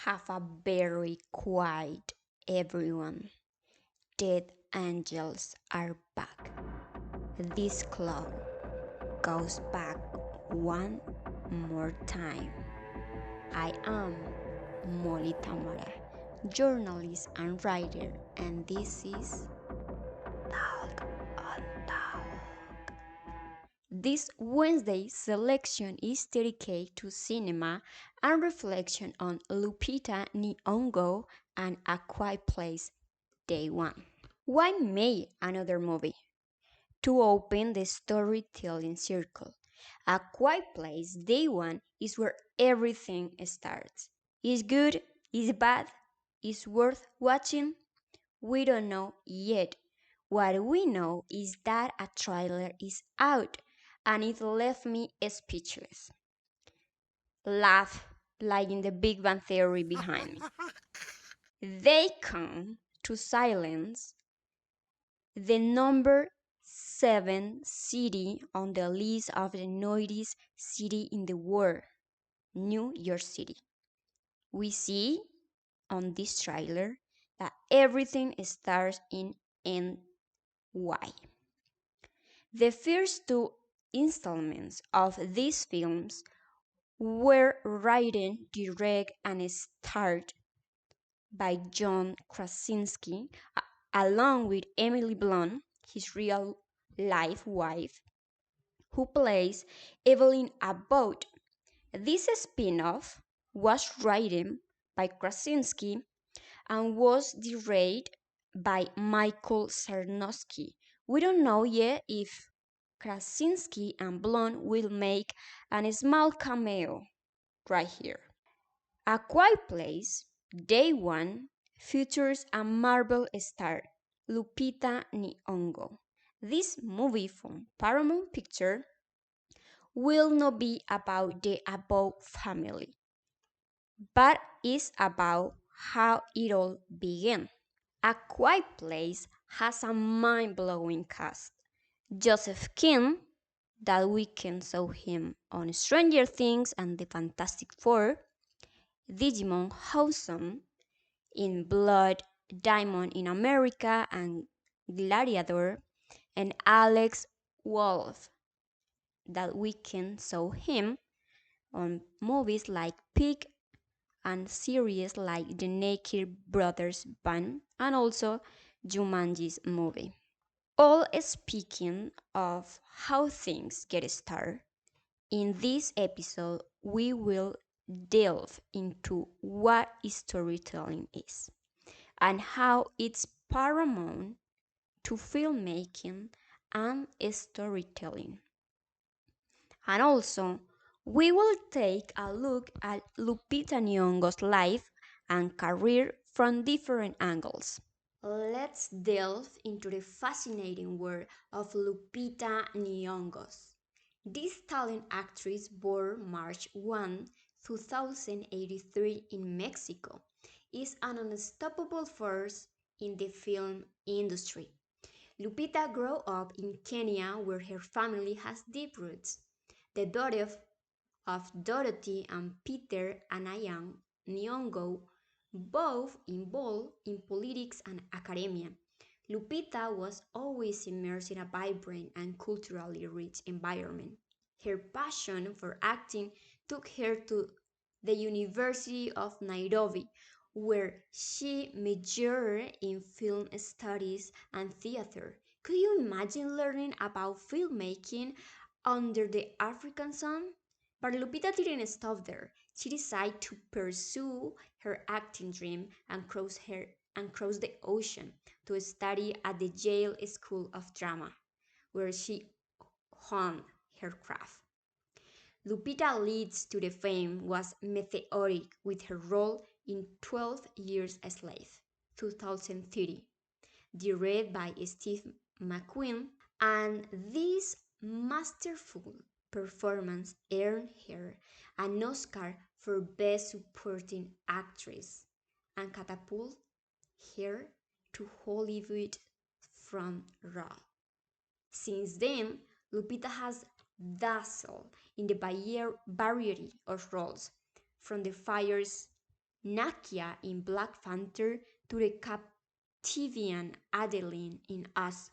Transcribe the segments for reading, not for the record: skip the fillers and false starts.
have a very quiet everyone. Dead angels are back. This club goes back one more time. I am Molly Tamara, journalist and writer, and this is Talk on Talk. This Wednesday selection is dedicated to cinema and reflection on Lupita Nyong'o and A Quiet Place Day One. Why make another movie? To open the storytelling circle. A Quiet Place Day One is where everything starts. Is good? Is bad? Is worth watching? We don't know yet. What we know is that a trailer is out and it left me speechless. Laugh like in the Big Bang Theory behind me. They come to silence the number 7 city on the list of the noisiest city in the world, New York City. We see on this trailer that everything starts in NY. The first two installments of these films were written, directed, and starred by John Krasinski, along with Emily Blunt, his real life wife, who plays Evelyn Abbott. This spin-off was written by Krasinski and was directed by Michael Sarnoski. We don't know yet if Krasinski and Blunt will make a small cameo right here. A Quiet Place Day One features a Marvel star, Lupita Nyong'o. This movie from Paramount Pictures will not be about the Abbott family, but is about how it all began. A Quiet Place has a mind-blowing cast. Joseph Kim, that we can saw him on Stranger Things and the Fantastic Four, Digimon Housen in Blood Diamond in America and Gladiator, and Alex Wolff, that we can saw him on movies like Pig and series like The Naked Brothers Band and also Jumanji's movie. All speaking of how things get started, in this episode we will delve into what storytelling is and how it's paramount to filmmaking and storytelling. And also, we will take a look at Lupita Nyong'o's life and career from different angles. Let's delve into the fascinating world of Lupita Nyong'o. This talent actress born March 1, 2083 in Mexico is an unstoppable force in the film industry. Lupita grew up in Kenya where her family has deep roots. The daughter of Dorothy and Peter Anayang Nyong'o, both involved in politics and academia. Lupita was always immersed in a vibrant and culturally rich environment. Her passion for acting took her to the University of Nairobi, where she majored in film studies and theater. Could you imagine learning about filmmaking under the African sun? But Lupita didn't stop there. She decided to pursue her acting dream and cross the ocean to study at the Yale School of Drama, where she honed her craft. Lupita's lead to the fame was meteoric with her role in 12 Years a Slave, 2030, directed by Steve McQueen, and this masterful performance earned her an Oscar for Best Supporting Actress and catapulted her to Hollywood front row. Since then, Lupita has dazzled in the variety of roles, from The Fire's Nakia in Black Panther to the Captivian Adeline in Us.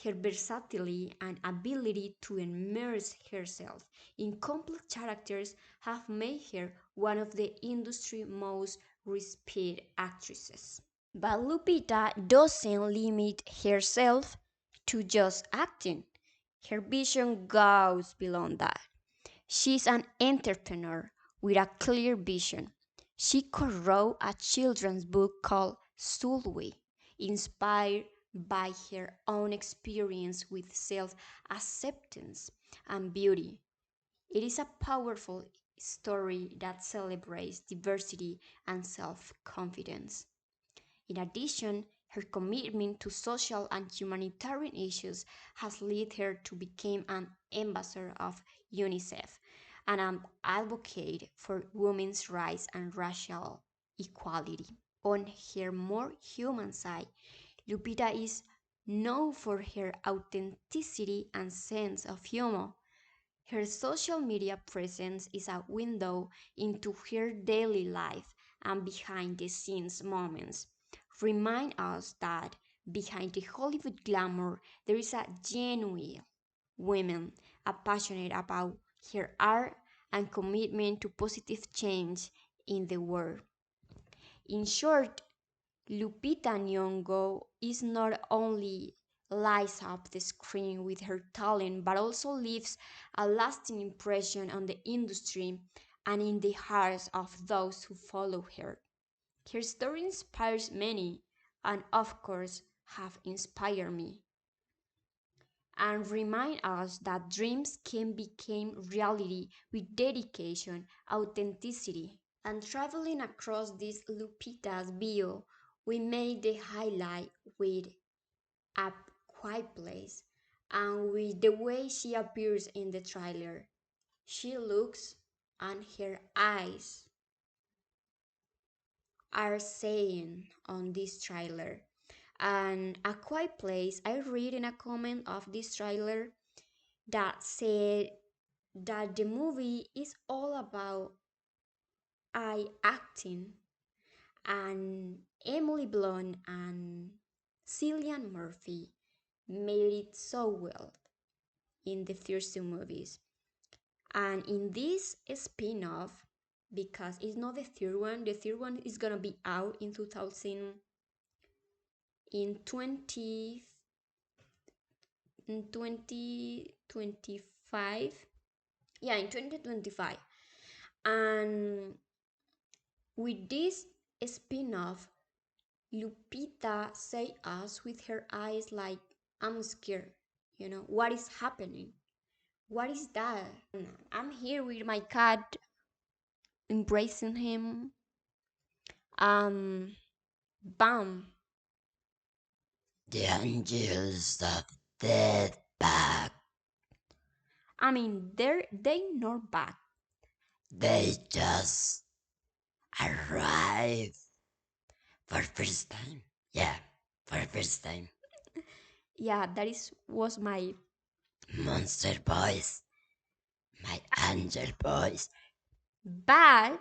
Her versatility and ability to immerse herself in complex characters have made her one of the industry's most respected actresses. But Lupita doesn't limit herself to just acting. Her vision goes beyond that. She's an entrepreneur with a clear vision. She co-wrote a children's book called Sulwe, inspired by her own experience with self-acceptance and beauty. It is a powerful story that celebrates diversity and self-confidence. In addition, her commitment to social and humanitarian issues has led her to become an ambassador of UNICEF and an advocate for women's rights and racial equality. On her more human side, Lupita is known for her authenticity and sense of humor. Her social media presence is a window into her daily life and behind the scenes moments. Remind us that behind the Hollywood glamour there is a genuine woman, passionate about her art and commitment to positive change in the world. In short, Lupita Nyong'o is not only lights up the screen with her talent but also leaves a lasting impression on the industry and in the hearts of those who follow her. Her story inspires many and of course have inspired me and remind us that dreams can become reality with dedication, authenticity. And traveling across this Lupita's bio, we made the highlight with A Quiet Place and with the way she appears in the trailer. She looks and her eyes are saying on this trailer. And A Quiet Place, I read in a comment of this trailer that said that the movie is all about eye acting and Emily Blunt and Cillian Murphy made it so well in the first two movies. And in this spin-off, because it's not the third one is gonna be out in 2000 in 20 in 2025. Yeah, in 2025. And with this spin-off, Lupita say us with her eyes like, I'm scared. What is happening? What is that? I'm here with my cat, embracing him. Bam. The angels of death back. I mean, they not back. They just arrive for first time. Yeah, for first time. Yeah, was my Monster boys. My angel boys. But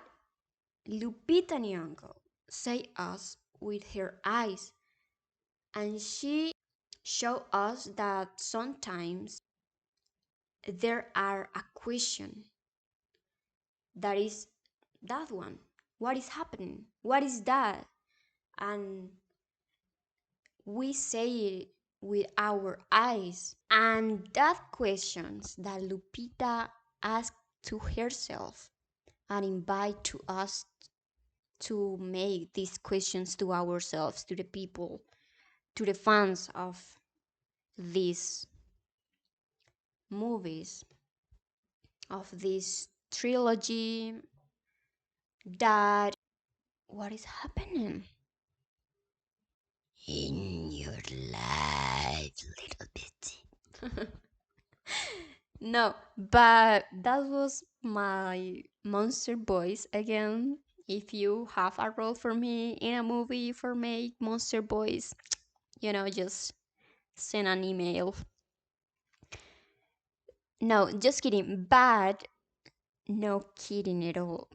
Lupita Nyong'o say us with her eyes, and she show us that sometimes there are a question that is that one. What is happening? What is that? And we say it with our eyes. And that questions that Lupita asked to herself and invite to us to make these questions to ourselves, to the people, to the fans of these movies, of this trilogy, that what is happening in your life, little bit. No, but that was my monster voice again. If you have a role for me in a movie for make monster voice, just send an email. No, just kidding. But no kidding at all.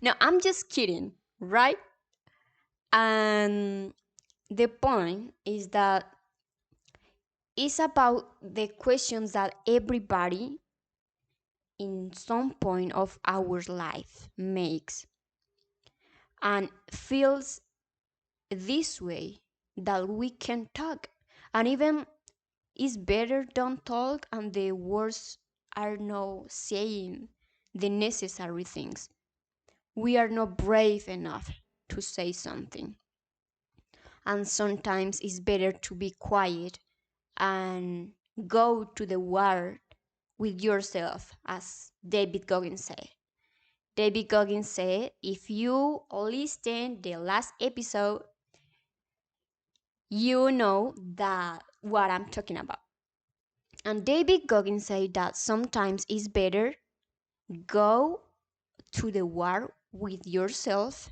No, I'm just kidding, right? And the point is that it's about the questions that everybody in some point of our life makes and feels this way, that we can talk. And even it's better don't talk and the words are not saying the necessary things. We are not brave enough to say something. And sometimes it's better to be quiet and go to the war with yourself, as David Goggins said. David Goggins said, if you listen the last episode, you know that what I'm talking about. And David Goggins said that sometimes it's better go to the war with yourself,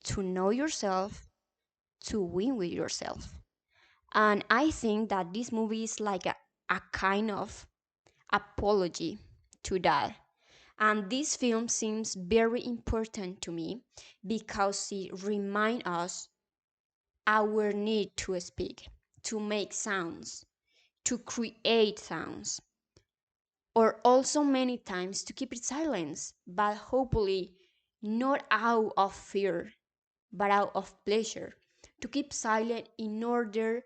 to know yourself, to win with yourself. And I think that this movie is like a kind of apology to that. And this film seems very important to me because it reminds us our need to speak, to make sounds, to create sounds, or also many times to keep it silence, but hopefully not out of fear, but out of pleasure, to keep silent in order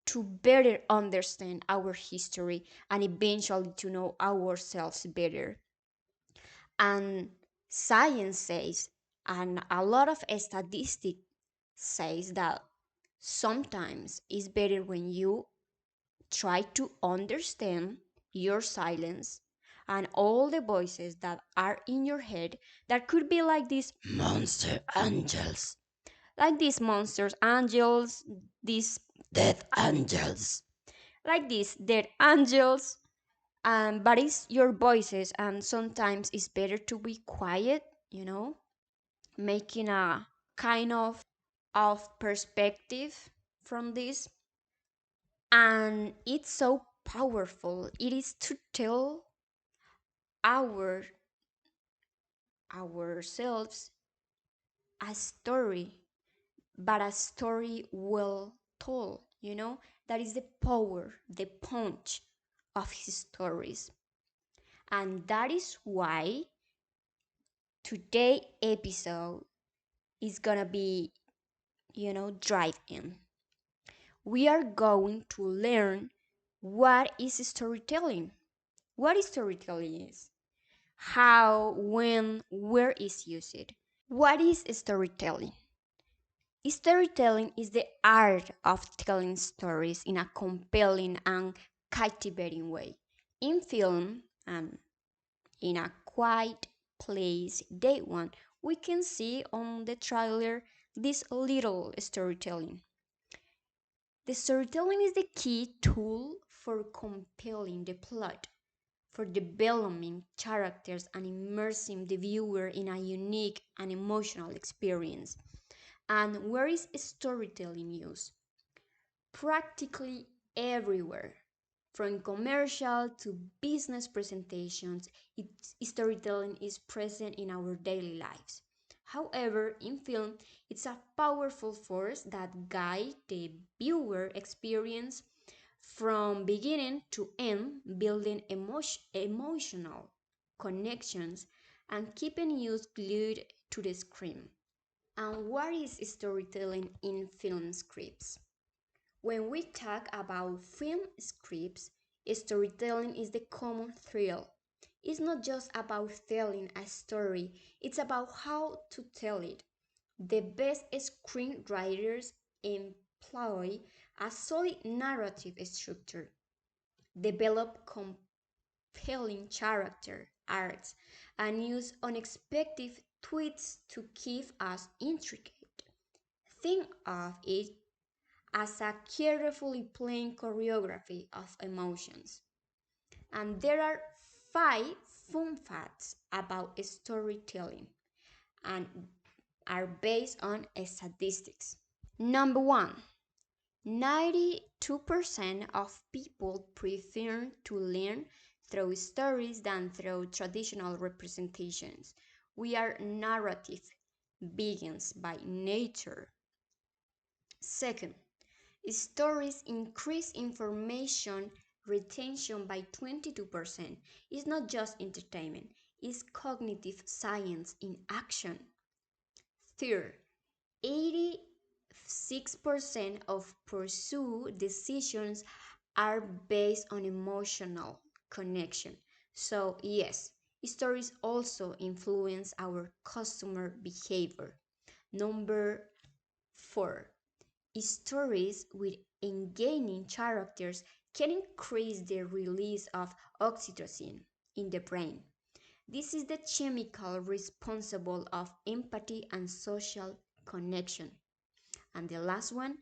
to better understand our history and eventually to know ourselves better. And science says, and a lot of statistics says that sometimes it's better when you try to understand your silence and all the voices that are in your head that could be like these Monster angels. like these monsters, angels, these Death angels. like these dead angels. But it's your voices, and sometimes it's better to be quiet, making a kind of perspective from this. And it's so powerful. It is to tell our ourselves a story, but a story well told. That is the power, the punch of his stories. And that is why today episode is gonna be, drive in. We are going to learn what is storytelling, what is storytelling is, how, when, where is used. What is storytelling? Storytelling is the art of telling stories in a compelling and captivating way. In film and in a quiet place, day one, we can see on the trailer this little storytelling. The storytelling is the key tool for compelling the plot, for developing characters and immersing the viewer in a unique and emotional experience. And where is storytelling used? Practically everywhere. From commercial to business presentations, storytelling is present in our daily lives. However, in film, it's a powerful force that guides the viewer experience from beginning to end, building emotional connections and keeping you glued to the screen. And what is storytelling in film scripts? When we talk about film scripts, storytelling is the common thrill. It's not just about telling a story, it's about how to tell it. The best screenwriters employ a solid narrative structure, develop compelling character arcs, and use unexpected twists to keep us intrigued. Think of it as a carefully planned choreography of emotions. And there are 5 fun facts about storytelling and are based on statistics. Number one, 92% of people prefer to learn through stories than through traditional representations. We are narrative beings by nature. Second, stories increase information retention by 22%. It's not just entertainment, it's cognitive science in action. Third, 86% of pursuit decisions are based on emotional connection. So, yes, stories also influence our customer behavior. Number 4, stories with engaging characters can increase the release of oxytocin in the brain. This is the chemical responsible of empathy and social connection. And the last one,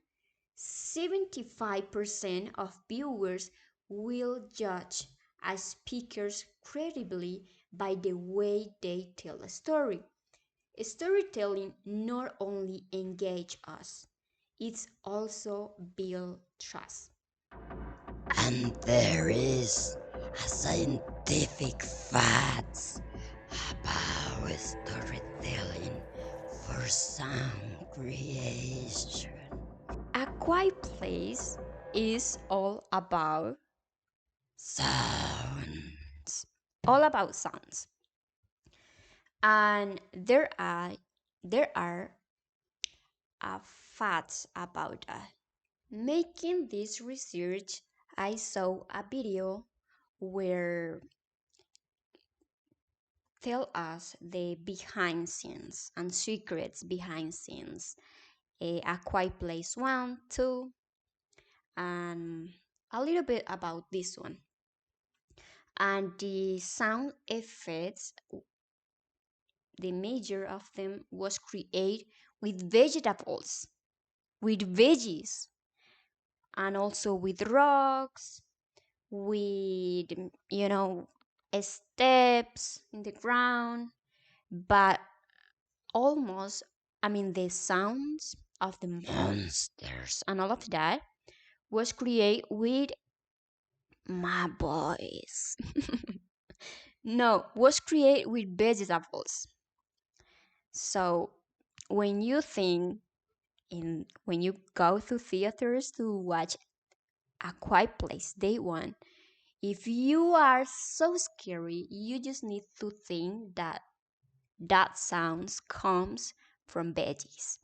75% of viewers will judge a speaker's credibility by the way they tell a story. Storytelling not only engages us, it also builds trust. And there is a scientific facts about storytelling for sound creation. A Quiet Place is Sounds. all about sounds, and there are facts about that. Making this research, I saw a video where tell us the behind scenes and secrets behind scenes. A Quiet Place 1, 2, and a little bit about this one. And the sound effects, the major of them was created with vegetables, with veggies, and also with rocks, with, steps in the ground, but almost, the sounds of the monsters and all of that was created with my voice. No, was created with vegetables. So when you think when you go to theaters to watch A Quiet Place Day One, if you are so scary, you just need to think that that sounds comes from veggies.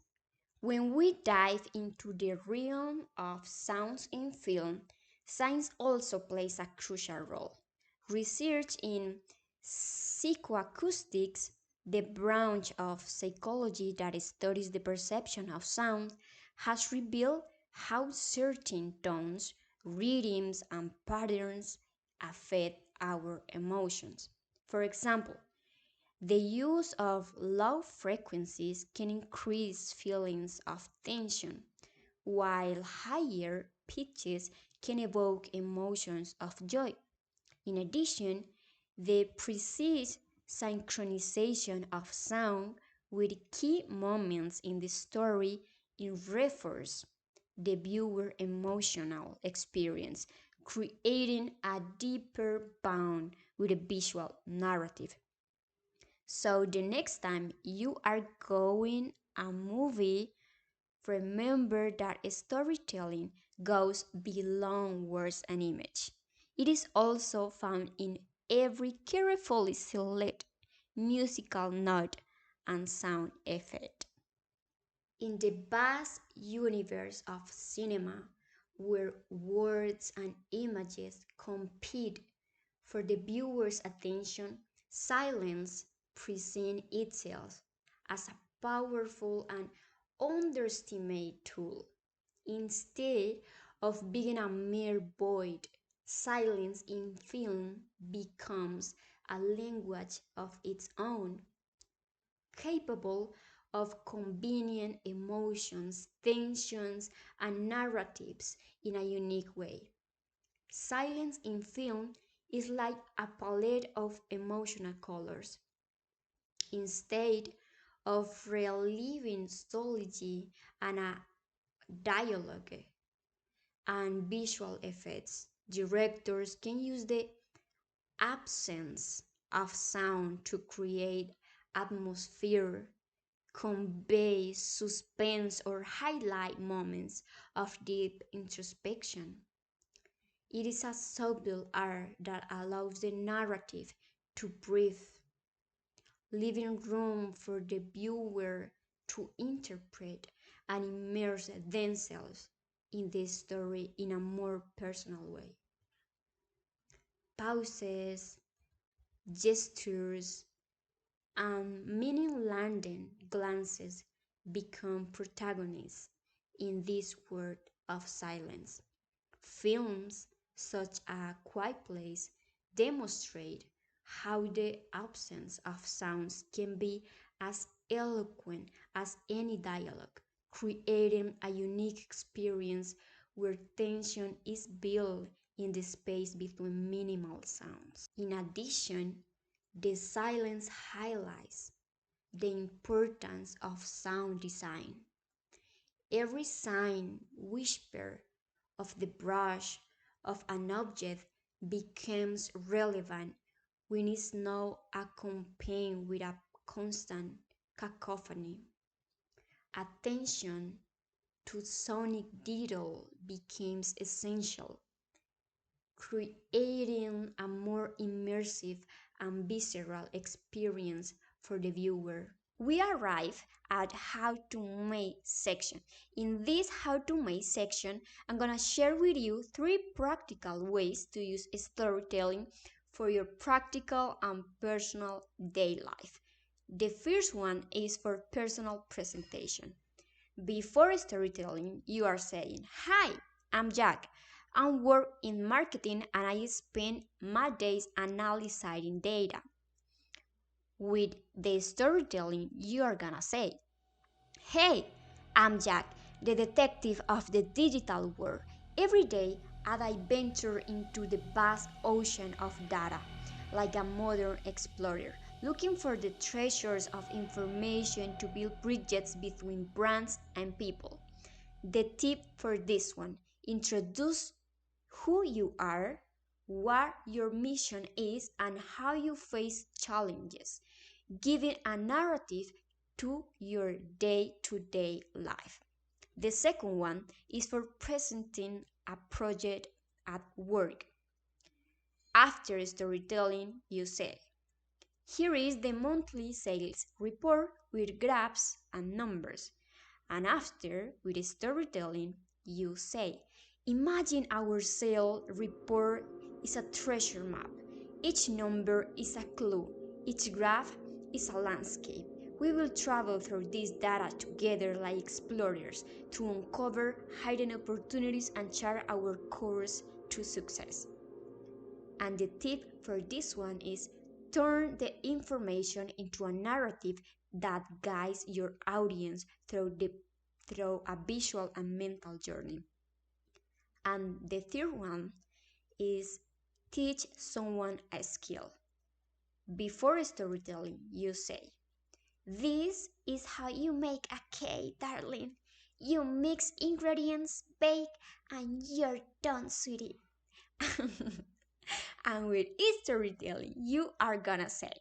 When we dive into the realm of sounds in film, science also plays a crucial role. Research in psychoacoustics, the branch of psychology that studies the perception of sound, has revealed how certain tones, rhythms, and patterns affect our emotions. For example, the use of low frequencies can increase feelings of tension, while higher pitches can evoke emotions of joy. In addition, the precise synchronization of sound with key moments in the story enforces the viewer emotional experience, creating a deeper bond with the visual narrative. So the next time you are going a movie, remember that storytelling goes beyond words and image. It is also found in every carefully selected musical note and sound effect. In the vast universe of cinema, where words and images compete for the viewer's attention, silence presents itself as a powerful and underestimated tool. Instead of being a mere void, silence in film becomes a language of its own, capable of combining emotions, tensions, and narratives in a unique way. Silence in film is like a palette of emotional colors. Instead of reliving solitude and a dialogue and visual effects, directors can use the absence of sound to create atmosphere, convey suspense, or highlight moments of deep introspection. It is a subtle art that allows the narrative to breathe, leaving room for the viewer to interpret and immerse themselves in the story in a more personal way. Pauses, gestures, and meaning-laden glances become protagonists in this world of silence. Films such as Quiet Place demonstrate how the absence of sounds can be as eloquent as any dialogue, creating a unique experience where tension is built in the space between minimal sounds. In addition, the silence highlights the importance of sound design. Every sign, whisper of the brush of an object becomes relevant when it's not accompanied with a constant cacophony. Attention to sonic detail becomes essential, creating a more immersive and visceral experience for the viewer. We arrive at how to make section. In this how to make section, I'm gonna share with you 3 practical ways to use storytelling for your practical and personal day life. The first one is for personal presentation. Before storytelling, you are saying, "Hi, I'm Jack. I work in marketing and I spend my days analyzing data." With the storytelling, you are gonna say, "Hey, I'm Jack, the detective of the digital world. Every day, I venture into the vast ocean of data, like a modern explorer, looking for the treasures of information to build bridges between brands and people." The tip for this one: introduce who you are, what your mission is, and how you face challenges, giving a narrative to your day-to-day life. The second one is for presenting a project at work. After storytelling, you say, "Here is the monthly sales report with graphs and numbers." And after, with storytelling, you say, "Imagine our sales report is a treasure map. Each number is a clue. Each graph is a landscape. We will travel through this data together like explorers to uncover hidden opportunities and chart our course to success." And the tip for this one is turn the information into a narrative that guides your audience through a visual and mental journey. And the third one is teach someone a skill. Before storytelling, you say, "This is how you make a cake, darling. You mix ingredients, bake, and you're done, sweetie." And with storytelling, you are gonna say,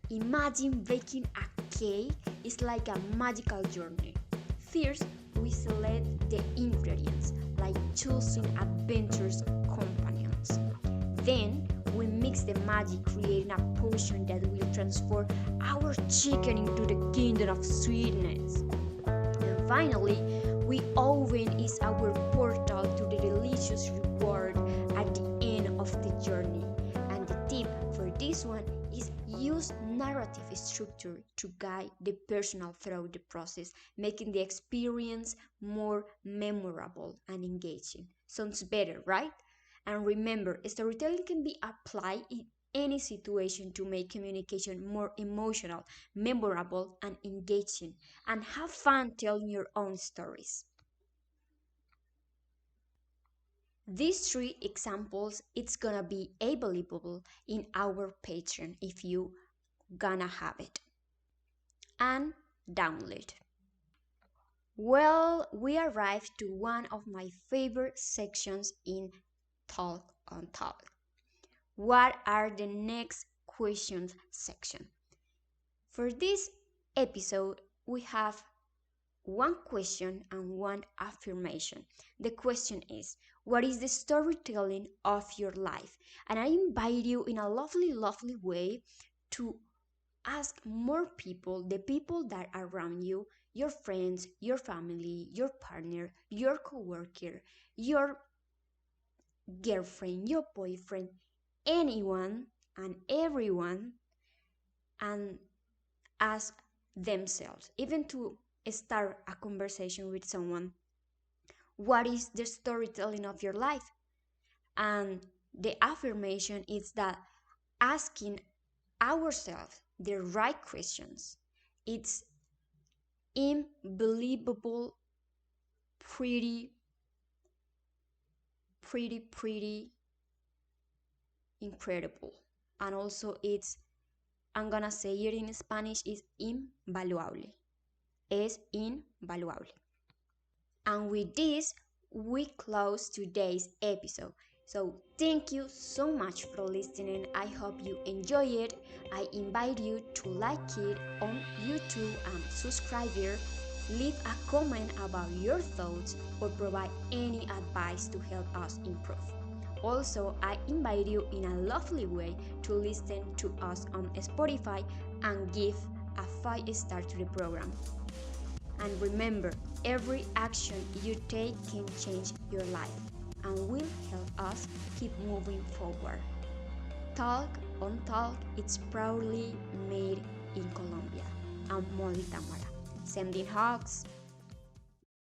"Imagine baking a cake is like a magical journey. First, we select the ingredients, like choosing adventurous companions. Then, we mix the magic, creating a potion that will transform our chicken into the kingdom of sweetness. And finally, we oven is our portal to the delicious reward at the end of the journey." And the tip for this one is use narrative structure to guide the personal through the process, making the experience more memorable and engaging. Sounds better, right? And remember, storytelling can be applied in any situation to make communication more emotional, memorable, and engaging. And have fun telling your own stories. These 3 examples, it's gonna be available in our Patreon if you gonna have it. And download. Well, we arrived to one of my favorite sections in Talk on Talk. What are the next questions section? For this episode, we have one question and one affirmation. The question is, what is the storytelling of your life? And I invite you in a lovely, lovely way to ask more people, the people that are around you, your friends, your family, your partner, your coworker, your girlfriend, your boyfriend, anyone and everyone, and ask themselves, even to start a conversation with someone, what is the storytelling of your life? And the affirmation is that asking ourselves the right questions, it's unbelievable, pretty incredible. And also it's, I'm gonna say it in Spanish, is invaluable. Es invaluable. And with this, we close today's episode. So thank you so much for listening. I hope you enjoy it. I invite you to like it on YouTube and subscribe here. Leave a comment about your thoughts or provide any advice to help us improve. Also, I invite you in a lovely way to listen to us on Spotify and give a 5-star to the program. And remember, every action you take can change your life and will help us keep moving forward. Talk on Talk is proudly made in Colombia. I'm Molly Tamara. Sending hugs.